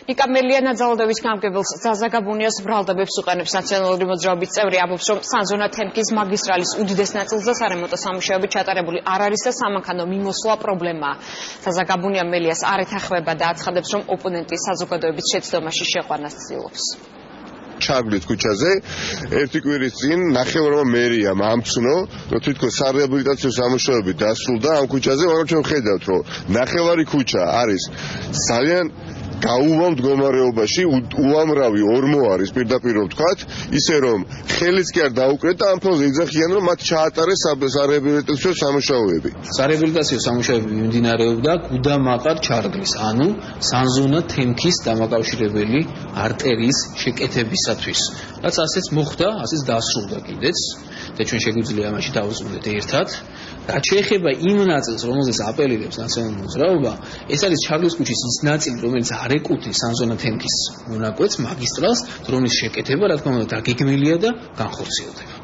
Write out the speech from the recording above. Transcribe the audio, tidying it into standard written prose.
ნიკა მელიანა ძალადობის გამგებელს ზაზაგაბუნიას ბრალდებებს უყენებს ნაციონალური მოძრაობის წევრი ამბობს, რომ სანზონა თემკის მაგისტრალის უდიდეს ნაწილზე სარემონტო სამუშაოები ჩატარებული არ არის და სამანქანო მიმოსვლა პრობლემაა. ზაზაგაბუნია მელიას არ ეთანხმება და აცხადებს, რომ ოპონენტი საზოგადოების შეცდომაში შეყვანას ცდილობს. ჩაგვით ქუჩაზე ერთი კვირის წინ ნახევარმა მერიამ ამცნო, რომ თვითონ სარეაბილიტაციო სამუშაოები დასრულდა ამ ქუჩაზე, მაგრამ ჩვენ ხედავთ, რომ ნახევარი ქუჩა არის ძალიან გაუვალ მდგომარეობაში, უამრავი ორმო არის პირდაპირ ვთქვათ, ისე რომ ხელიც კი არ დაუკრეთ და ამ ფონზე იძახიან, რომ მათ ჩაატარეს სარეაბილიტაციო სამუშაოები. სარეაბილიტაციო სამუშაოები მიმდინარეობდა გუდამაყარ ჩარგლის, ანუ სანზონა თემკის დამაკავშირებელი არტერიის შეკეთებისათვის. რაც ასეც მოხდა, ასეც დასრულდა კიდეც და ჩვენ შეგვიძლია ამაში დავუწმოთ ერთად. რაც შეეხება იმ ნაწილს, რომელზეც აპელირებს ნაციონალური მოძრაობა, ეს არის ჩარგლის ქუჩის ის ნაწილი, რომელიც არ ეკუთვნის სანზონა თემკის მონაკვეთს, მაგისტრალს, რომლის შეკეთება, რა თქმა უნდა, დაგეგმილია და განხორციელდება.